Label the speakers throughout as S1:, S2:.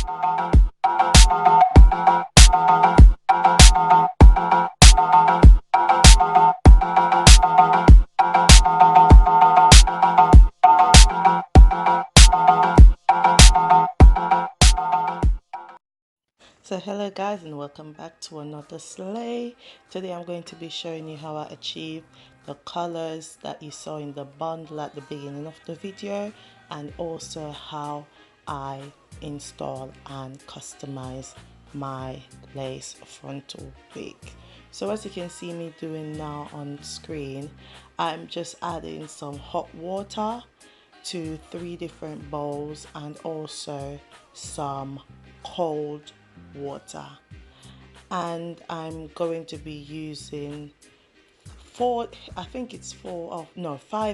S1: So hello guys, and welcome back to another sleigh. Today I'm going to be showing you how I achieve the colors that you saw in the bundle at the beginning of the video, and also how I install and customize my lace frontal wig. So as you can see me doing now on screen, I'm just adding some hot water to 3 different bowls and also some cold water, and I'm going to be using five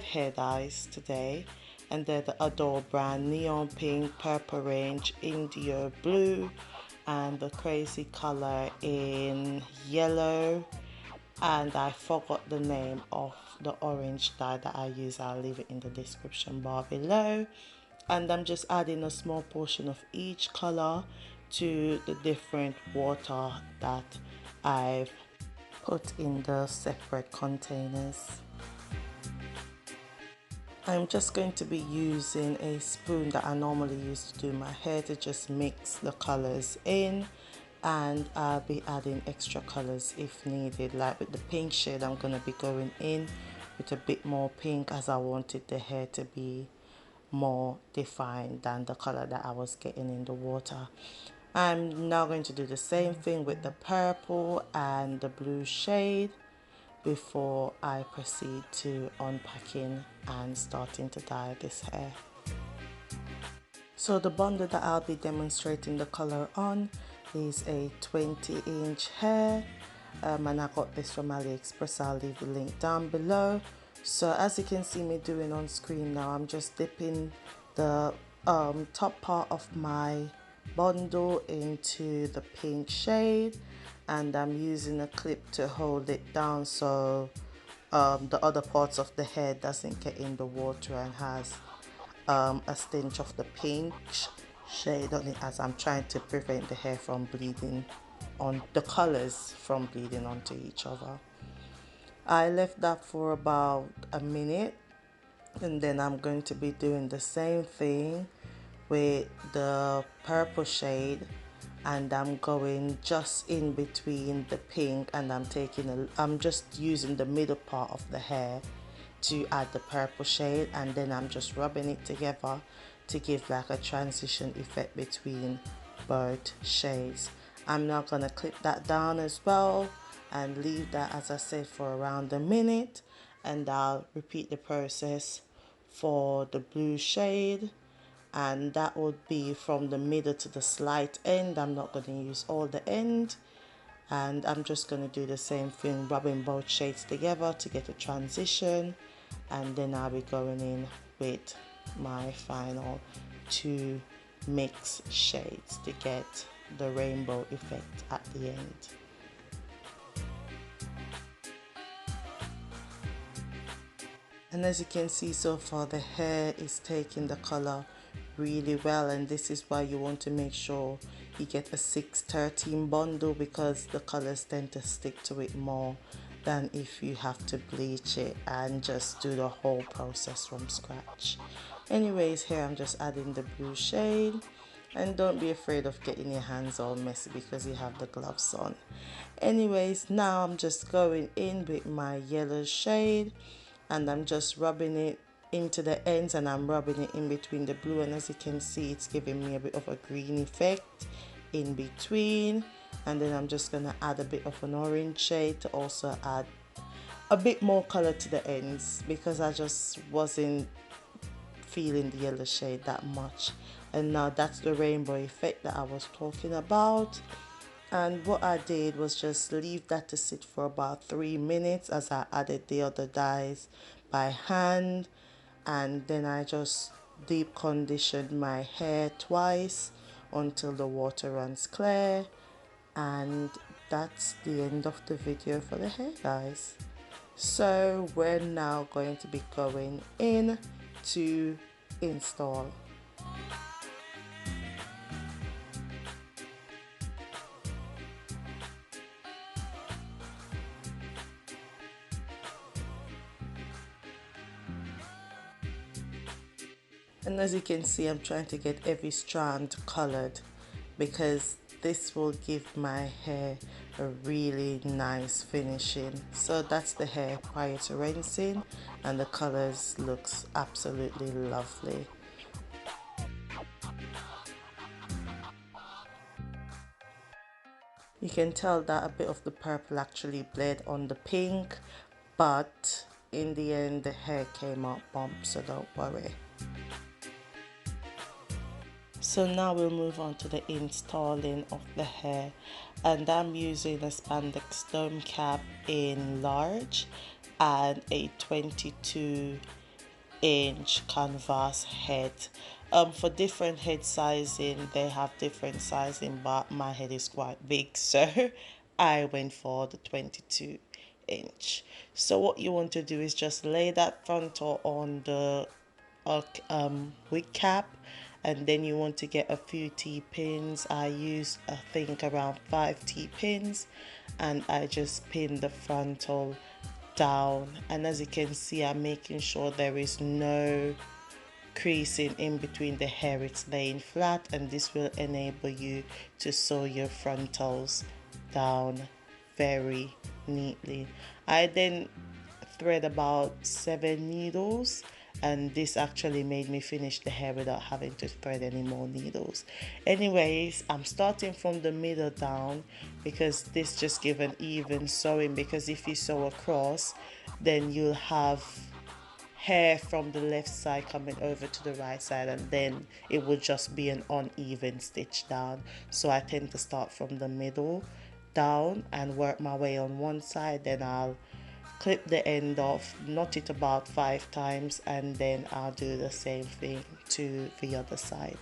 S1: hair dyes today, and they're the Adore brand: neon pink, purple range, indigo blue, and the crazy color in yellow, and I forgot the name of the orange dye that I use. I'll leave it in the description bar below. And I'm just adding a small portion of each color to the different water that I've put in the separate containers. I'm just going to be using a spoon that I normally use to do my hair to just mix the colors in, and I'll be adding extra colors if needed. Like with the pink shade, I'm going to be going in with a bit more pink, as I wanted the hair to be more defined than the color that I was getting in the water. I'm now going to do the same thing with the purple and the blue shade before I proceed to unpacking and starting to dye this hair. So the bundle that I'll be demonstrating the color on is a 20-inch hair, and I got this from AliExpress. I'll leave the link down below. So as you can see me doing on screen now, I'm just dipping the top part of my bundle into the pink shade, and I'm using a clip to hold it down so the other parts of the hair doesn't get in the water and has a stench of the pink shade on it, as I'm trying to prevent the hair from bleeding on the colors from bleeding onto each other. I left that for about a minute, and then I'm going to be doing the same thing with the purple shade, and I'm going just in between the pink, and I'm just using the middle part of the hair to add the purple shade, and then I'm just rubbing it together to give like a transition effect between both shades. I'm now going to clip that down as well and leave that, as I said, for around a minute, and I'll repeat the process for the blue shade, and that would be from the middle to the slight end. I'm not going to use all the end, and I'm just going to do the same thing, rubbing both shades together to get a transition, and then I'll be going in with my final 2 mix shades to get the rainbow effect at the end. And as you can see, so far the hair is taking the color really well, and this is why you want to make sure you get a 613 bundle, because the colors tend to stick to it more than if you have to bleach it and just do the whole process from scratch. Anyways, here I'm just adding the blue shade, and don't be afraid of getting your hands all messy because you have the gloves on. Anyways, now I'm just going in with my yellow shade, and I'm just rubbing it into the ends, and I'm rubbing it in between the blue, and as you can see, it's giving me a bit of a green effect in between. And then I'm just going to add a bit of an orange shade to also add a bit more color to the ends, because I just wasn't feeling the yellow shade that much. And now that's the rainbow effect that I was talking about. And what I did was just leave that to sit for about 3 minutes as I added the other dyes by hand, and then I just deep conditioned my hair twice until the water runs clear. And that's the end of the video for the hair, guys. So we're now going to be going in to install. And as you can see, I'm trying to get every strand colored because this will give my hair a really nice finishing. So that's the hair prior to rinsing, and the colors looks absolutely lovely. You can tell that a bit of the purple actually bled on the pink, but in the end the hair came out bump, so don't worry. So now we'll move on to the installing of the hair, and I'm using a spandex dome cap in large and a 22-inch canvas head. For different head sizing, they have different sizing, but my head is quite big, so I went for the 22-inch. So what you want to do is just lay that frontal on the wig cap, and then you want to get a few T-pins. I used I think around 5 T-pins, and I just pin the frontal down, and as you can see, I'm making sure there is no creasing in between the hair. It's laying flat, and this will enable you to sew your frontals down very neatly. I then thread about 7 needles, and this actually made me finish the hair without having to thread any more needles. Anyways, I'm starting from the middle down because this just gives an even sewing, because if you sew across, then you'll have hair from the left side coming over to the right side, and then it will just be an uneven stitch down. So I tend to start from the middle down and work my way on one side, then I'll clip the end off, knot it about 5 times, and then I'll do the same thing to the other side.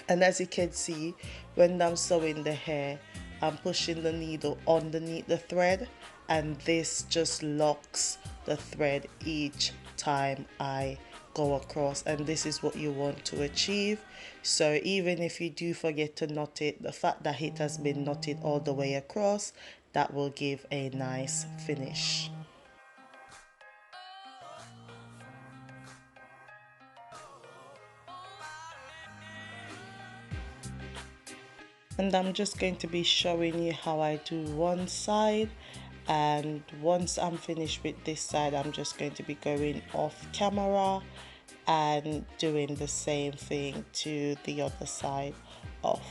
S1: And as you can see, when I'm sewing the hair, I'm pushing the needle underneath the thread, and this just locks the thread each time I go across, and this is what you want to achieve. So even if you do forget to knot it, the fact that it has been knotted all the way across, that will give a nice finish. And I'm just going to be showing you how I do one side, and once I'm finished with this side, I'm just going to be going off camera and doing the same thing to the other side of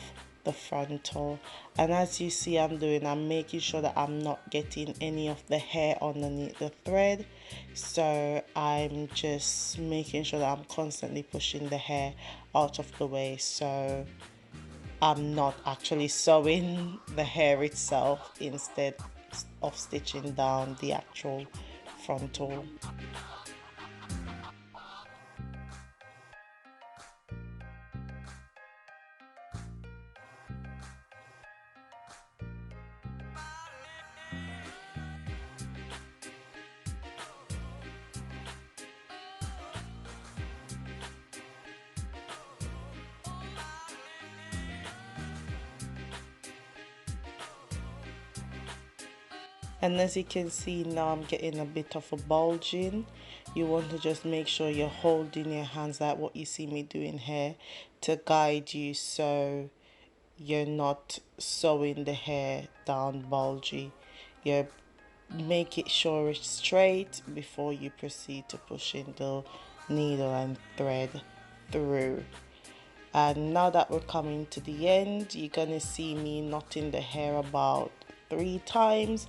S1: the frontal. And as you see I'm making sure that I'm not getting any of the hair underneath the thread, so I'm just making sure that I'm constantly pushing the hair out of the way, so I'm not actually sewing the hair itself instead of stitching down the actual frontal. And as you can see now, I'm getting a bit of a bulging. You want to just make sure you're holding your hands like what you see me doing here to guide you, so you're not sewing the hair down bulgy. You make it sure it's straight before you proceed to pushing the needle and thread through. And now that we're coming to the end, you're gonna see me knotting the hair about 3 times,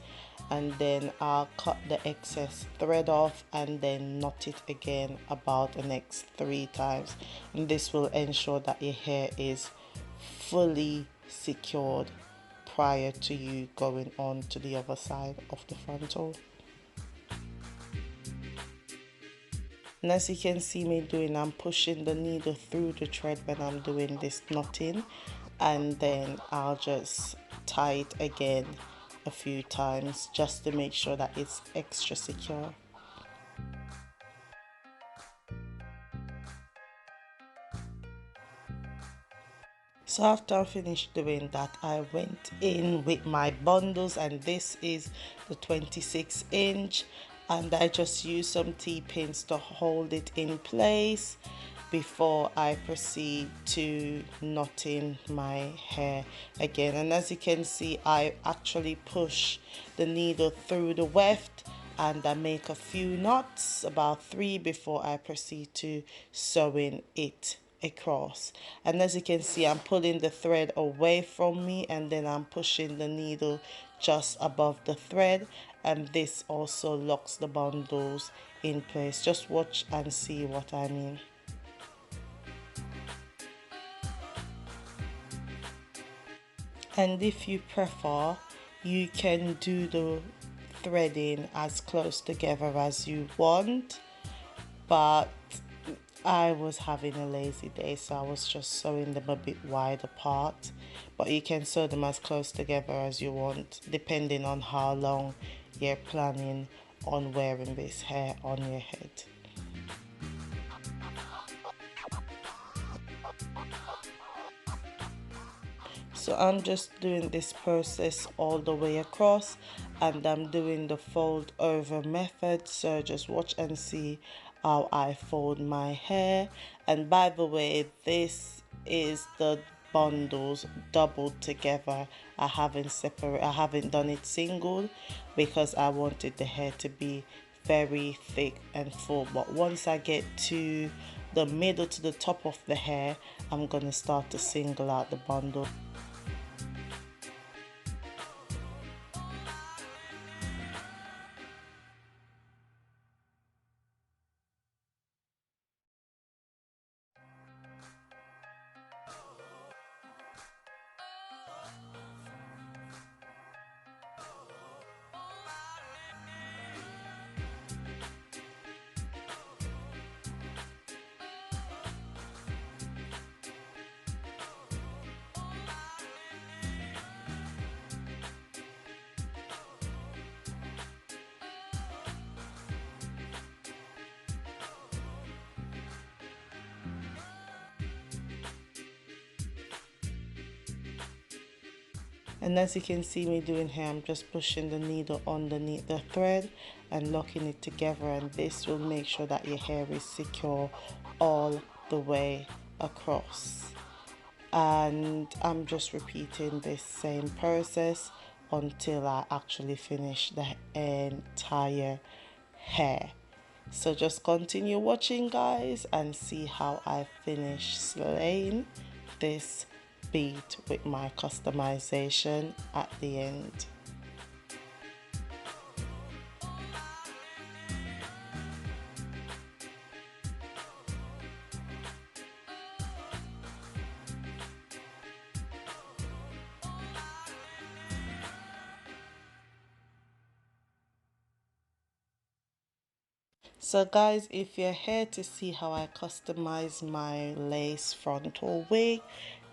S1: and then I'll cut the excess thread off and then knot it again about the next 3 times, and this will ensure that your hair is fully secured prior to you going on to the other side of the frontal. And as you can see me doing, I'm pushing the needle through the thread when I'm doing this knotting, and then I'll just tie it again a few times just to make sure that it's extra secure. So after I finished doing that, I went in with my bundles, and this is the 26-inch, and I just used some T-pins to hold it in place before I proceed to knotting my hair again. And as you can see, I actually push the needle through the weft and I make a few knots, about 3, before I proceed to sewing it across. And as you can see, I'm pulling the thread away from me and then I'm pushing the needle just above the thread, and this also locks the bundles in place. Just watch and see what I mean. And if you prefer, you can do the threading as close together as you want, but I was having a lazy day, so I was just sewing them a bit wide apart. But you can sew them as close together as you want, depending on how long you're planning on wearing this hair on your head. So I'm just doing this process all the way across, and I'm doing the fold over method. So just watch and see how I fold my hair. And by the way, this is the bundles doubled together. I haven't done it single because I wanted the hair to be very thick and full. But once I get to the middle to the top of the hair, I'm gonna start to single out the bundle. And as you can see me doing here, I'm just pushing the needle underneath the thread and locking it together, and this will make sure that your hair is secure all the way across. And I'm just repeating this same process until I actually finish the entire hair. So just continue watching, guys, and see how I finish slaying this beat with my customization at the end. So guys, if you're here to see how I customize my lace frontal wig,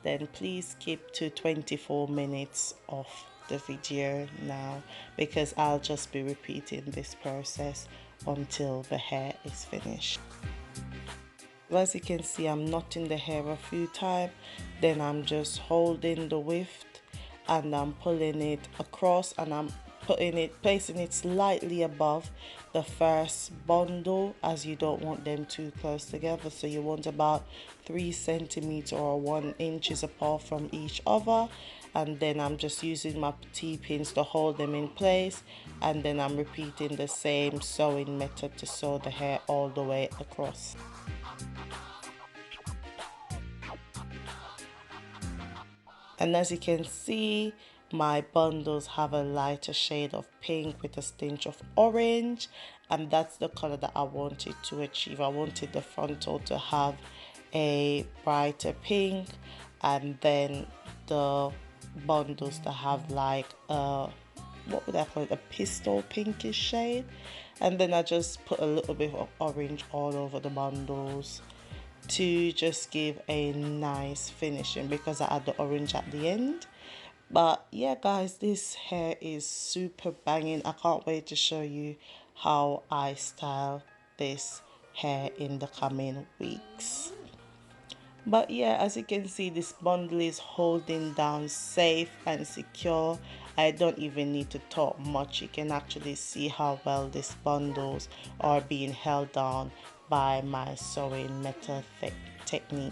S1: then please keep to 24 minutes of the video now, because I'll just be repeating this process until the hair is finished. As you can see, I'm knotting the hair a few times, then I'm just holding the weft and I'm pulling it across, and I'm placing it slightly above the first bundle, as you don't want them too close together. So you want about 3 centimeters or 1 inches apart from each other. And then I'm just using my T-pins to hold them in place, and then I'm repeating the same sewing method to sew the hair all the way across. And as you can see, my bundles have a lighter shade of pink with a tinge of orange, and that's the color that I wanted to achieve. I wanted the frontal to have a brighter pink, and then the bundles to have like a, what would I call it, a pistol pinkish shade. And then I just put a little bit of orange all over the bundles to just give a nice finishing, because I add the orange at the end. But yeah guys, this hair is super banging. I can't wait to show you how I style this hair in the coming weeks. But yeah, as you can see, this bundle is holding down safe and secure. I don't even need to talk much. You can actually see how well these bundles are being held down by my sewing method technique.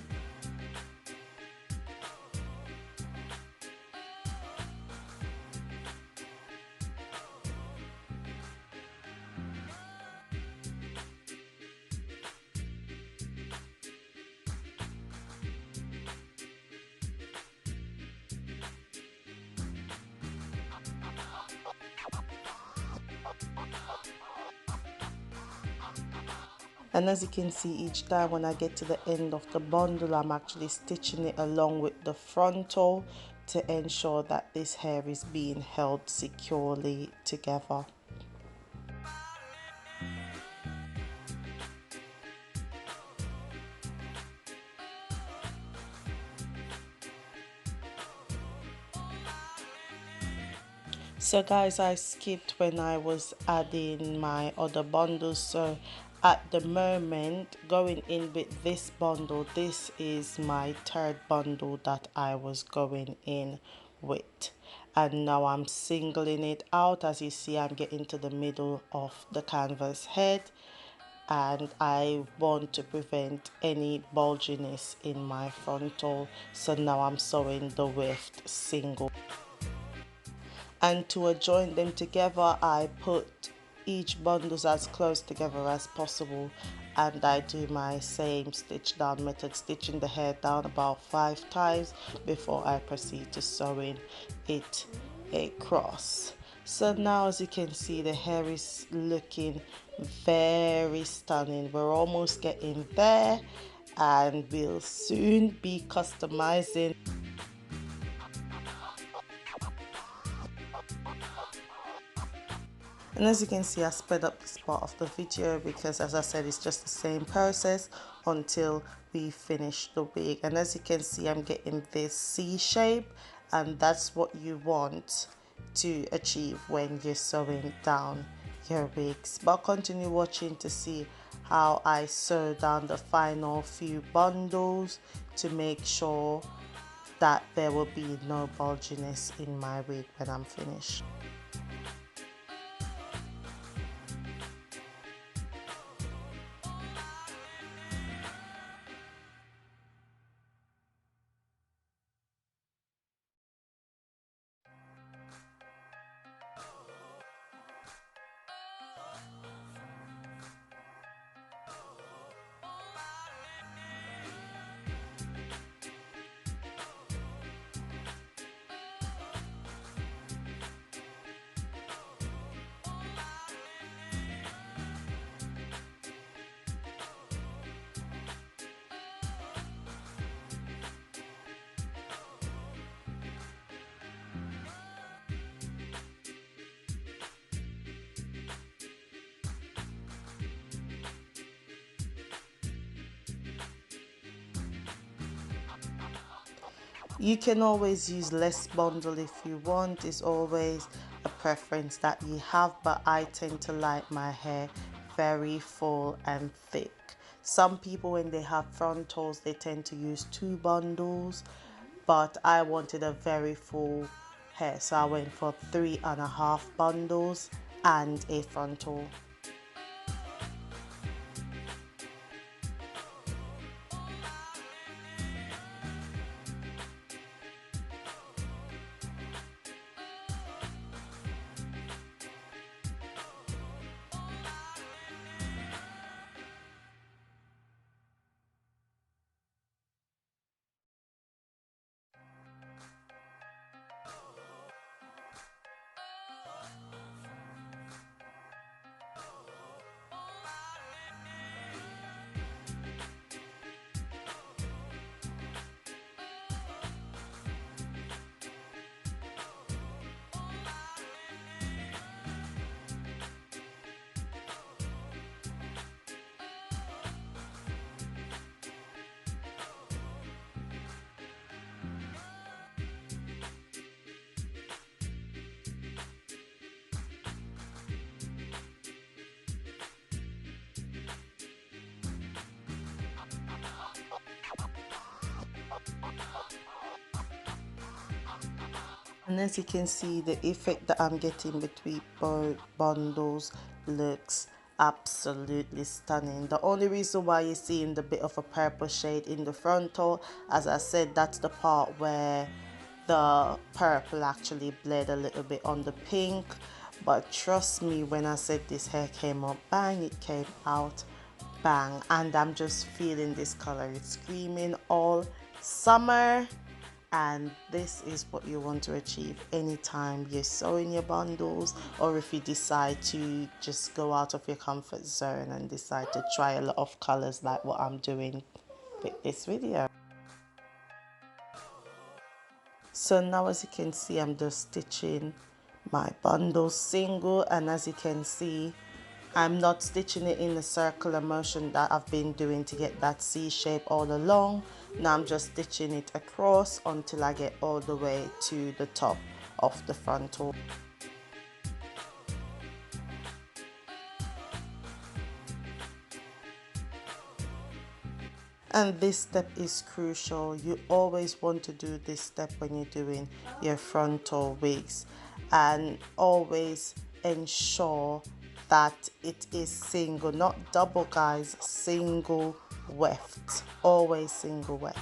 S1: And as you can see, each time when I get to the end of the bundle, I'm actually stitching it along with the frontal to ensure that this hair is being held securely together. So guys, I skipped when I was adding my other bundles. So at the moment, going in with this bundle, this is my third bundle that I was going in with. And now I'm singling it out. As you see, I'm getting to the middle of the canvas head, and I want to prevent any bulginess in my frontal. So now I'm sewing the weft single. And to join them together, I put each bundles as close together as possible, and I do my same stitch down method, stitching the hair down about 5 times before I proceed to sewing it across. So now, as you can see, the hair is looking very stunning. We're almost getting there, and we'll soon be customizing. And as you can see, I sped up this part of the video because, as I said, it's just the same process until we finish the wig. And as you can see, I'm getting this C shape, and that's what you want to achieve when you're sewing down your wigs. But continue watching to see how I sew down the final few bundles to make sure that there will be no bulginess in my wig when I'm finished. You can always use less bundle if you want. It's always a preference that you have, but I tend to like my hair very full and thick. Some people, when they have frontals, they tend to use 2 bundles, but I wanted a very full hair, so I went for 3.5 bundles and a frontal. And as you can see, the effect that I'm getting between both bundles looks absolutely stunning. The only reason why you're seeing the bit of a purple shade in the frontal, as I said, that's the part where the purple actually bled a little bit on the pink. But trust me when I said this hair came up bang, it came out bang. And I'm just feeling this color. It's screaming all summer, and this is what you want to achieve anytime you're sewing your bundles, or if you decide to just go out of your comfort zone and decide to try a lot of colors like what I'm doing with this video. So now, as you can see, I'm just stitching my bundle single, and as you can see, I'm not stitching it in the circular motion that I've been doing to get that C shape all along. Now I'm just stitching it across until I get all the way to the top of the frontal. And this step is crucial. You always want to do this step when you're doing your frontal wigs, and always ensure that it is single, not double, guys, single weft, always single weft.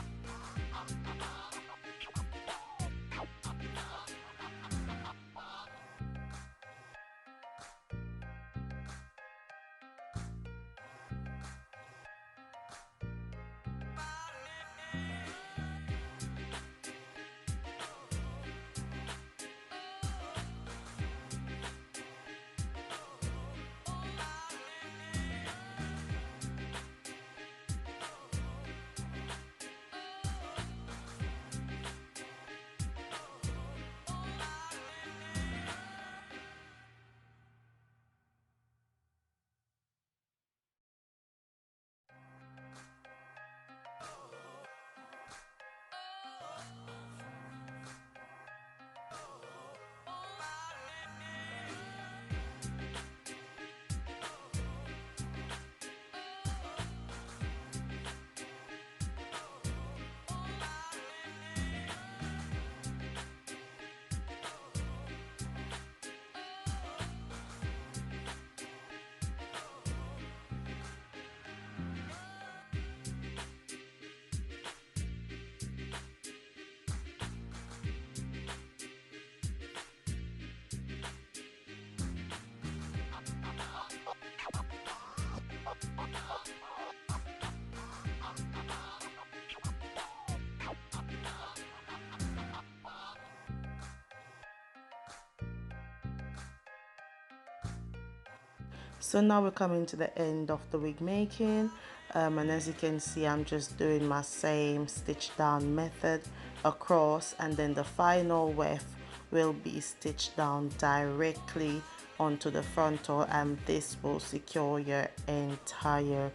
S1: So now we're coming to the end of the wig making, and as you can see, I'm just doing my same stitch down method across, and then the final weft will be stitched down directly onto the frontal, and this will secure your entire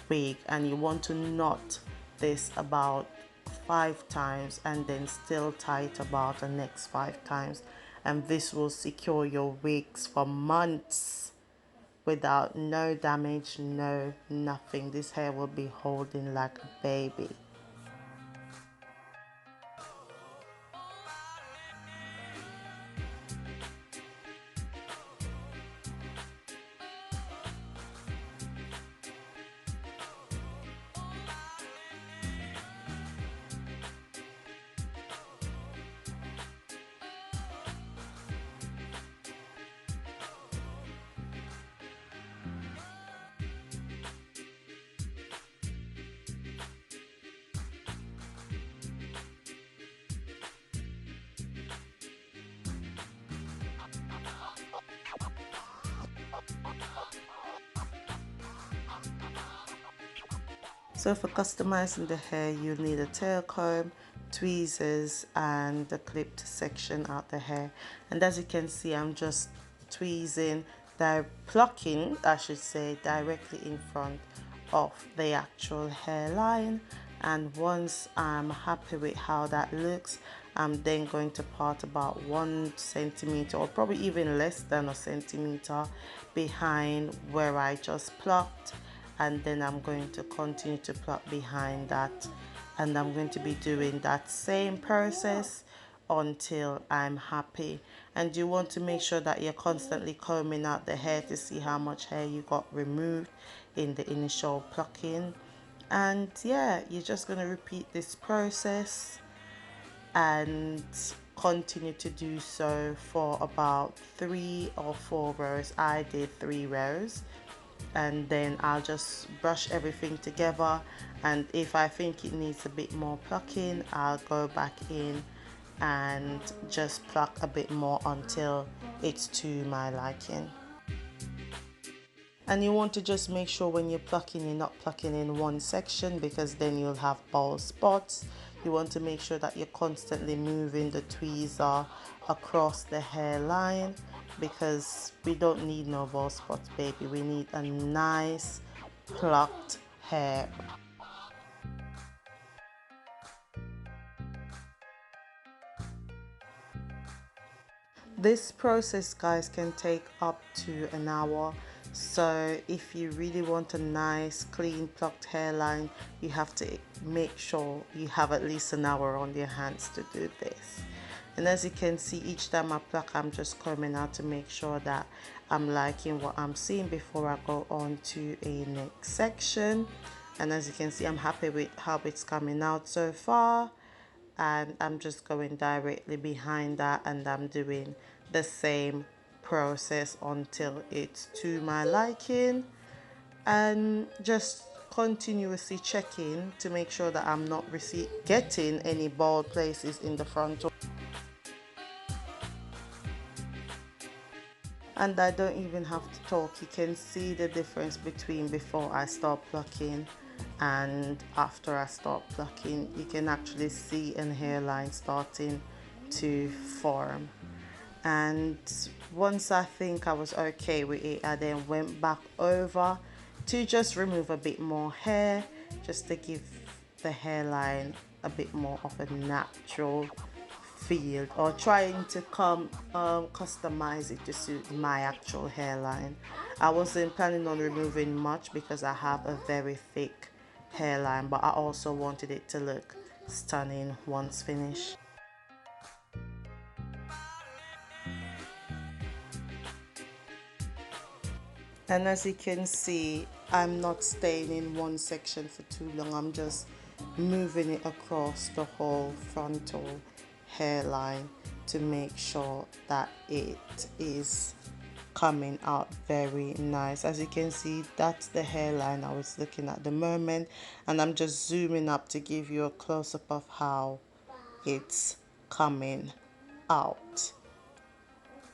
S1: wig. And you want to knot this about 5 times and then still tie it about the next 5 times, and this will secure your wigs for months without no damage, no nothing. This hair will be holding like a baby. So for customizing the hair, you'll need a tail comb, tweezers, and the clip to section out the hair. And as you can see, I'm just tweezing, plucking, I should say, directly in front of the actual hairline. And once I'm happy with how that looks, I'm then going to part about 1 centimeter, or probably even less than a centimeter, behind where I just plucked. And then I'm going to continue to pluck behind that, and I'm going to be doing that same process until I'm happy. And you want to make sure that you're constantly combing out the hair to see how much hair you got removed in the initial plucking. And yeah, you're just going to repeat this process and continue to do so for about 3 or 4 rows. I did 3 rows, and then I'll just brush everything together, and if I think it needs a bit more plucking, I'll go back in and just pluck a bit more until it's to my liking. And you want to just make sure when you're plucking, you're not plucking in one section, because then you'll have bald spots. You want to make sure that you're constantly moving the tweezer across the hairline, because we don't need no bald spots, baby. We need a nice plucked hair. This process, guys, can take up to an hour. So if you really want a nice clean plucked hairline, you have to make sure you have at least an hour on your hands to do this. And as you can see, each time I pluck, I'm just combing out to make sure that I'm liking what I'm seeing before I go on to a next section. And as you can see, I'm happy with how it's coming out so far, and I'm just going directly behind that, and I'm doing the same process until it's to my liking, and just continuously checking to make sure that I'm not getting any bald places in the frontal. And I don't even have to talk, you can see the difference between before I start plucking and after I start plucking. You can actually see a hairline starting to form. And once I think I was okay with it, I then went back over to just remove a bit more hair, just to give the hairline a bit more of a natural feel, or trying to customize it to suit my actual hairline. I wasn't planning on removing much because I have a very thick hairline, but I also wanted it to look stunning once finished. And as you can see, I'm not staying in one section for too long. I'm just moving it across the whole frontal hairline to make sure that it is coming out very nice. As you can see, that's the hairline I was looking at the moment, and I'm just zooming up to give you a close-up of how it's coming out.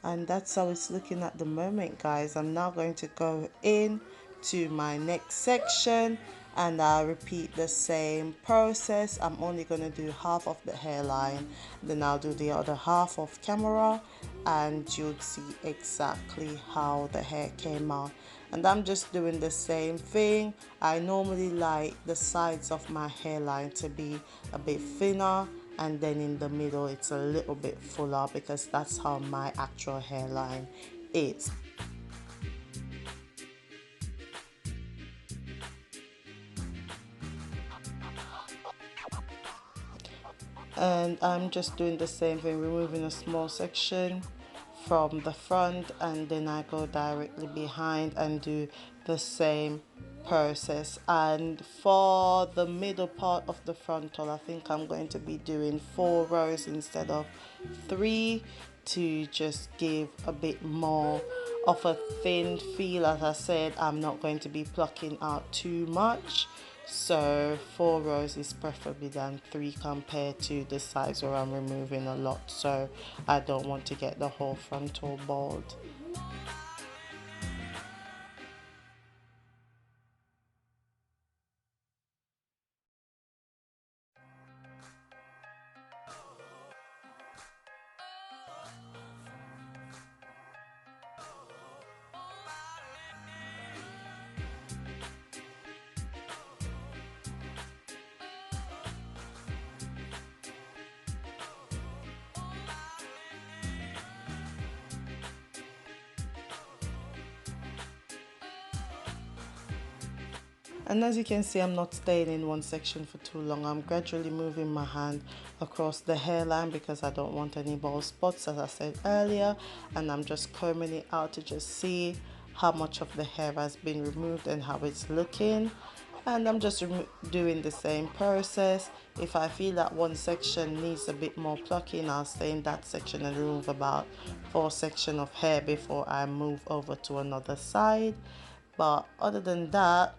S1: And that's how it's looking at the moment, guys. I'm now going to go in to my next section, and I'll repeat the same process. I'm only going to do half of the hairline, then I'll do the other half off camera, and you'll see exactly how the hair came out. And I'm just doing the same thing. I normally like the sides of my hairline to be a bit thinner, and then in the middle it's a little bit fuller, because that's how my actual hairline is. And I'm just doing the same thing, removing a small section from the front, and then I go directly behind and do the same process. And for the middle part of the frontal, I think I'm going to be doing 4 rows instead of 3, to just give a bit more of a thin feel. As I said, I'm not going to be plucking out too much, so 4 rows is preferably than 3, compared to the sides where I'm removing a lot, so I don't want to get the whole frontal bald. And as you can see, I'm not staying in one section for too long. I'm gradually moving my hand across the hairline because I don't want any bald spots, as I said earlier, and I'm just combing it out to just see how much of the hair has been removed and how it's looking. And I'm just doing the same process. If I feel that one section needs a bit more plucking, I'll stay in that section and remove about 4 sections of hair before I move over to another side. But other than that,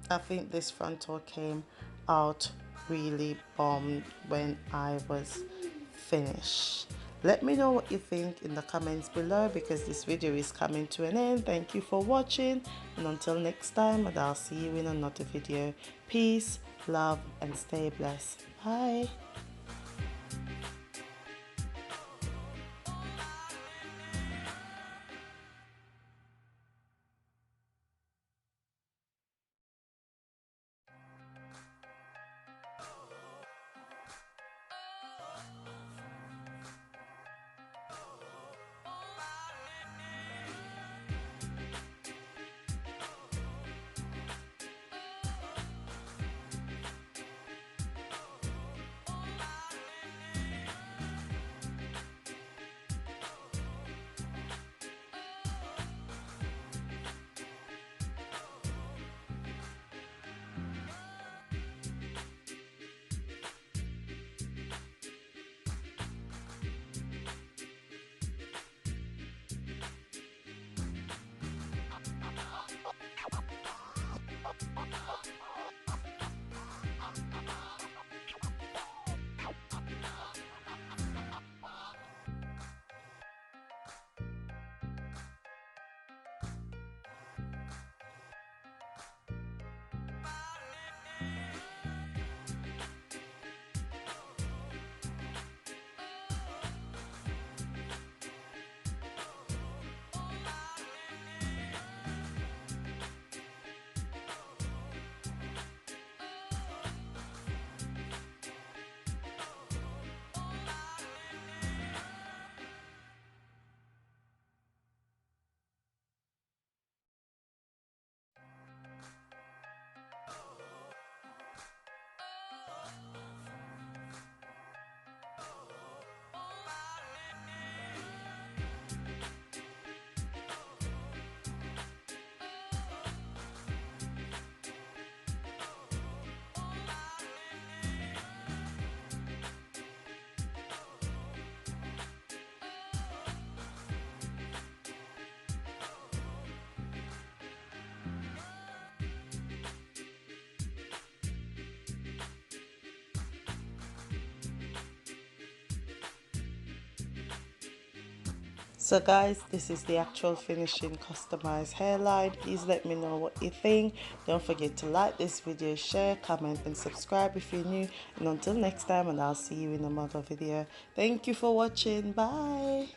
S1: I think this frontal came out really bomb when I was finished. Let me know what you think in the comments below, because this video is coming to an end. Thank you for watching, and until next time, and I'll see you in another video. Peace, love, and stay blessed. Bye. So guys, this is the actual finishing customized hairline. Please let me know what you think. Don't forget to like this video, share, comment, and subscribe if you're new. And until next time, and I'll see you in another video. Thank you for watching. Bye.